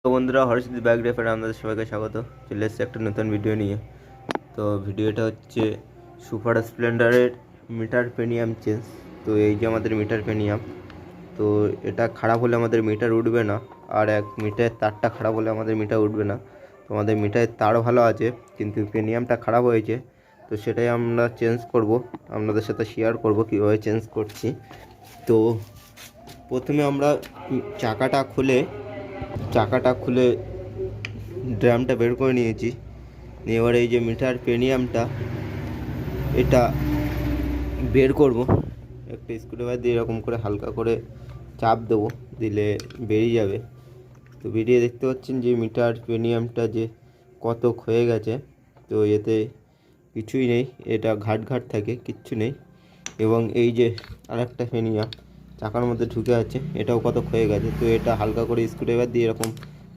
তো বন্ধুরা, হরষিত ব্যাগ রেফারে আপনাদের সবাইকে স্বাগত। চলে এসেছে একটা নতুন ভিডিও নিয়ে। তো ভিডিওটা হচ্ছে সুপার স্প্লেন্ডারের মিটার পেনিয়াম চেঞ্জ। তো এই যে আমাদের মিটার পেনিয়াম, তো এটা খারাপ হলে আমাদের মিটার উঠবে না। আর এক মিটারের তারটা খারাপ হলে আমাদের মিটার উঠবে না। তো আমাদের মিটারের তার ভালো আছে, কিন্তু পেনিয়ামটা খারাপ হয়েছে। তো সেটাই আমরা চেঞ্জ করব, আপনাদের সাথে শেয়ার করব কীভাবে চেঞ্জ করছি। তো প্রথমে আমরা চাকাটা খুলে ড্রামটা বের করে নিয়েছি। এবার এই যে মিটার পেনিয়ামটা, এটা বের করব। একটা স্ক্রুড্রাইভার দিয়ে এরকম করে হালকা করে চাপ দেবো, দিলে বেরিয়ে যাবে। তো বেরিয়ে দেখতে পাচ্ছেন যে মিটার পেনিয়ামটা যে কত ক্ষয়ে গেছে। তো এতে কিছুই নেই, এটা ঘাট থাকে, কিচ্ছু নেই। এবং এই যে আরেকটা পেনিয়াম চাকার মধ্যে ঢুকে আছে, এটাও কত ক্ষয়ে গেছে। তো এটা হালকা করে স্ক্রুড্রাইভার দিয়ে এরকম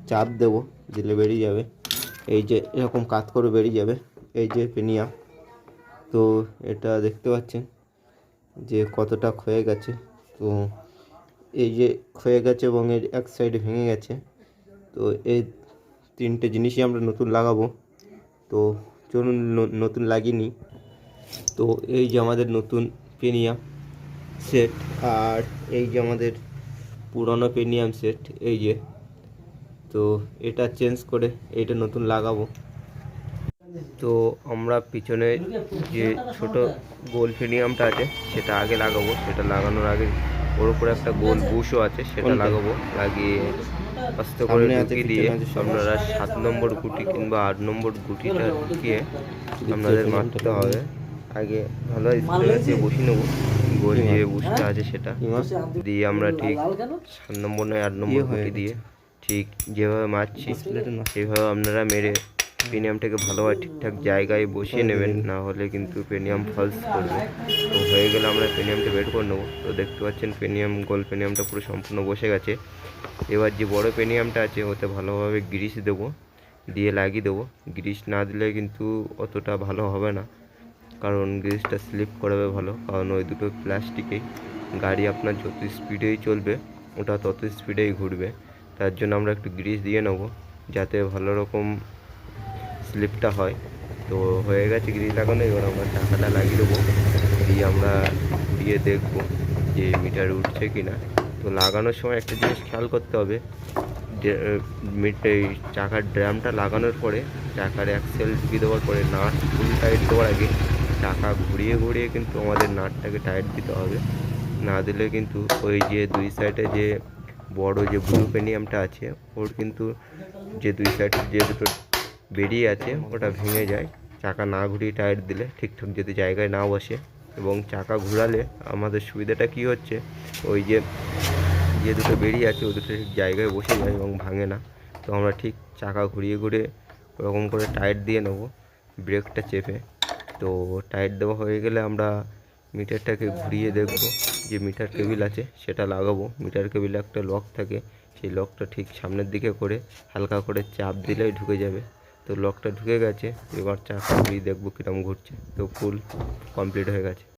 চাপ দেবো, দিলে বেরিয়ে যাবে। এই যে এরকম কাত করে বেরিয়ে যাবে এই যে পেনিয়াম। তো এটা দেখতে পাচ্ছেন যে কতটা ক্ষয়ে গেছে। তো এই যে ক্ষয়ে গেছে এবং এর এক সাইডে ভেঙে গেছে। তো এই তিনটে জিনিসই আমরা নতুন লাগাবো। তো চলুন নতুন লাগিয়ে নিই। তো এই যে আমাদের নতুন পেনিয়াম সেট, আর এই যে আমাদের পুরনো পেনিয়াম সেট, এই যে। তো এটা চেঞ্জ করে এইটা নতুন লাগাবো। তো আমরা পিছনে যে ছোট গোল পেনিয়ামটা আছে সেটা আগে লাগাবো। সেটা লাগানোর আগে ওর উপরে একটা গোল বুশও আছে, সেটা লাগাবো। লাগিয়ে আস্তে করে ঢুকিয়ে দিয়ে আপনারা 7 নম্বর গুটি কিংবা 8 নম্বর গুটিটা ঢুকিয়ে আপনাদের মারতে হবে। আগে ভালো স্প্রে দিয়ে বসিয়ে নেবো, গোল যে বুশটা আছে সেটা দিয়ে আমরা ঠিক 7 নম্বর নয় 8 নম্বর গুটি দিয়ে ঠিক যেভাবে মারছি সেইভাবে আপনারা মেরে পেনিয়ামটাকে ভালোভাবে ঠিকঠাক জায়গায় বসিয়ে নেবেন, না হলে কিন্তু পেনিয়াম ফলস করবে। তো হয়ে গেলে আমরা পেনিয়ামটা বের করে নেবো। তো দেখতে পাচ্ছেন গোল পেনিয়ামটা পুরো সম্পূর্ণ বসে গেছে। এবার যে বড় পেনিয়ামটা আছে ওতে ভালোভাবে গ্রিস দেবো, দিয়ে লাগিয়ে দেবো। গ্রিস না দিলে কিন্তু অতটা ভালো হবে না, কারণ গ্রিসটা স্লিপ করাবে ভালো। কারণ ওই দুটো প্লাস্টিকেই গাড়ি আপনার যত স্পিডেই চলবে ওটা তত স্পিডেই ঘুরবে। তার জন্য আমরা একটু গ্রিস দিয়ে নেবো, যাতে ভালো রকম স্লিপটা হয়। তো হয়ে গেছে গ্রিস লাগানো। এবার আমরা চাকাটা লাগিয়ে দেবো, দিয়ে আমরা ঘুরিয়ে দেখবো যে মিটার উঠছে কি না। তো লাগানোর সময় একটা জিনিস খেয়াল করতে হবে, এই চাকার ড্রামটা লাগানোর পরে চাকার অ্যাক্সেল ঢুকিয়ে দেওয়ার পরে নাট ফুল টাইট দেওয়ার আগে চাকা ঘুরিয়ে কিন্তু আমাদের নাটটাকে টাইট দিতে হবে। না দিলে কিন্তু ওই যে দুই সাইডে যে বড় যে ব্লু পেনিয়ামটা আছে ওর কিন্তু যে দুই সাইডে যে দুটো বেরিয়ে আছে ওটা ভেঙে যায় চাকা না ঘুরিয়ে টাইট দিলে, ঠিকঠাক যদি জায়গায় না বসে। এবং চাকা ঘোরালে আমাদের সুবিধাটা কি হচ্ছে, ওই যে দুটো বেরিয়ে আছে ওই দুটো ঠিক জায়গায় বসে যায় এবং ভাঙে না। তো আমরা ঠিক চাকা ঘুরিয়ে ওরকম করে টাইট দিয়ে নেবো ব্রেকটা চেপে। তো টাইট দেওয়া হয়ে গেলে আমরা মিটারটাকে ঘুরিয়ে দেখব, যে মিটার কেবিল আছে সেটা লাগাবো। মিটার কেবিলে একটা লক থাকে, সেই লকটা ঠিক সামনের দিকে করে হালকা করে চাপ দিলেই ঢুকে যাবে। তো লকটা ঢুকে গেছে, এবার চাকা ঘুরিয়ে দেখবো কীরকম ঘুরছে। তো ফুল কমপ্লিট হয়ে গেছে।